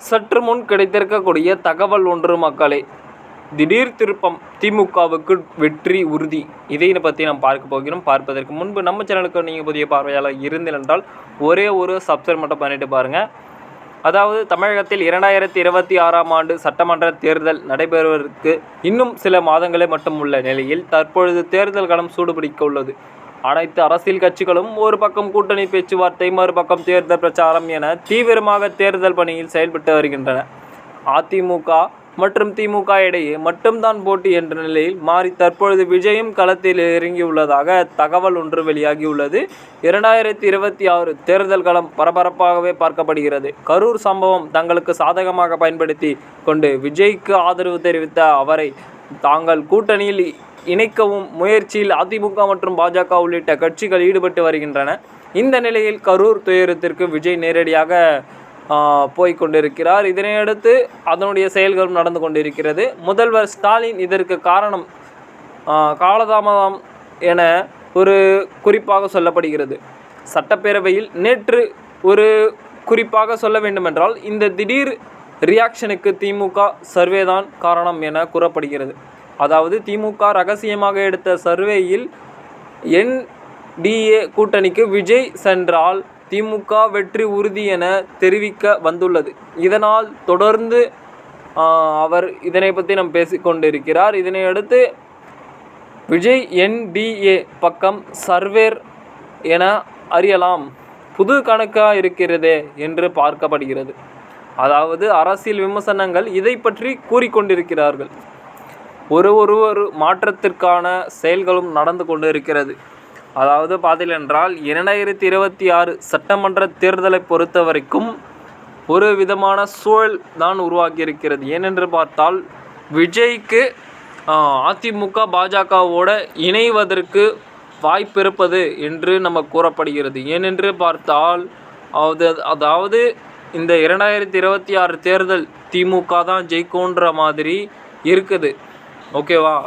சற்று முன் கிடைத்திருக்கக்கூடிய தகவல் ஒன்று மக்களே, திடீர் திருப்பம், திமுகவுக்கு வெற்றி உறுதி. இதை பற்றி நாம் பார்க்க போகிறோம். பார்ப்பதற்கு முன்பு நம்ம சேனலுக்கு நீங்கள் புதிய பார்வையாளர் இருந்தீர்கள் என்றால் ஒரே ஒரு சப்ஸ்கிரைப் மட்டும் பண்ணிட்டு பாருங்கள். அதாவது தமிழகத்தில் 2026ஆம் ஆண்டு சட்டமன்ற தேர்தல் நடைபெறுவதற்கு இன்னும் சில மாதங்களே மட்டும் உள்ள நிலையில் தற்பொழுது தேர்தல் களம் சூடுபிடிக்க உள்ளது. அனைத்து அரசியல் கட்சிகளும் ஒரு பக்கம் கூட்டணி பேச்சுவார்த்தை, மறுபக்கம் தேர்தல் பிரச்சாரம் என தீவிரமாக தேர்தல் பணியில் செயல்பட்டு வருகின்றன. அதிமுக மற்றும் திமுக இடையே மட்டும்தான் போட்டி என்ற நிலையில் மாறி தற்பொழுது விஜயும் களத்தில் இறங்கியுள்ளதாக தகவல் ஒன்று வெளியாகியுள்ளது. 2026 தேர்தல் களம் பரபரப்பாகவே பார்க்கப்படுகிறது. கரூர் சம்பவம் தங்களுக்கு சாதகமாக பயன்படுத்தி கொண்டு விஜய்க்கு ஆதரவு தெரிவித்த அவரை தாங்கள் கூட்டணியில் இணைக்கவும் முயற்சியில் அதிமுக மற்றும் பாஜக உள்ளிட்ட கட்சிகள் ஈடுபட்டு வருகின்றன. இந்த நிலையில் கரூர் துயரத்திற்கு விஜய் நேரடியாக போய்கொண்டிருக்கிறார். இதனையடுத்து அதனுடைய செயல்களும் நடந்து கொண்டிருக்கிறது. முதல்வர் ஸ்டாலின் இதற்கு காரணம் காலதாமதம் என ஒரு குறிப்பாக சொல்லப்படுகிறது. சட்டப்பேரவையில் நேற்று ஒரு குறிப்பாக சொல்ல வேண்டுமென்றால் இந்த திடீர் ரியாக்ஷனுக்கு திமுக சர்வேதான் காரணம் என கூறப்படுகிறது. அதாவது திமுக ரகசியமாக எடுத்த சர்வேயில் NDA கூட்டணிக்கு விஜய் சென்றால் திமுக வெற்றி உறுதி என தெரிவிக்க வந்துள்ளது. இதனால் தொடர்ந்து அவர் இதனை பற்றி நாம் பேசிக்கொண்டிருக்கிறார். இதனை அடுத்து விஜய் NDA பக்கம் சர்வேர் என அறியலாம், புது கணக்காக இருக்கிறதே என்று பார்க்கப்படுகிறது. அதாவது அரசியல் விமர்சனங்கள் இதை பற்றி கூறிக்கொண்டிருக்கிறார்கள். ஒரு மாற்றத்திற்கான செயல்களும் நடந்து கொண்டு இருக்கிறது. அதாவது பார்த்தீர்கள் என்றால் 2026 சட்டமன்ற தேர்தலை பொறுத்த வரைக்கும் ஒரு விதமான சூழல் தான் உருவாகியிருக்கிறது. ஏனென்று பார்த்தால் விஜய்க்கு அதிமுக பாஜகவோட இணைவதற்கு வாய்ப்பு இருப்பது என்று நம்ம கூறப்படுகிறது. ஏனென்று பார்த்தால் அதாவது இந்த 2026 தேர்தல் திமுக தான் ஜெயிக்கும்ன்ற மாதிரி இருக்குது. ஓகேவா?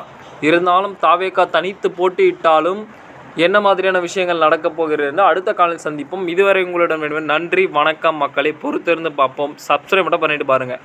இருந்தாலும் தாவேகா தனித்து போட்டியிட்டாலும் என்ன மாதிரியான விஷயங்கள் நடக்கப் போகிறது அடுத்த காலையில் சந்திப்போம். இதுவரை உங்களிடம் நன்றி, வணக்கம் மக்களே. பொறுத்திருந்து பார்ப்போம். சப்ஸ்கிரைப் மட்டும் பண்ணிட்டு பாருங்கள்.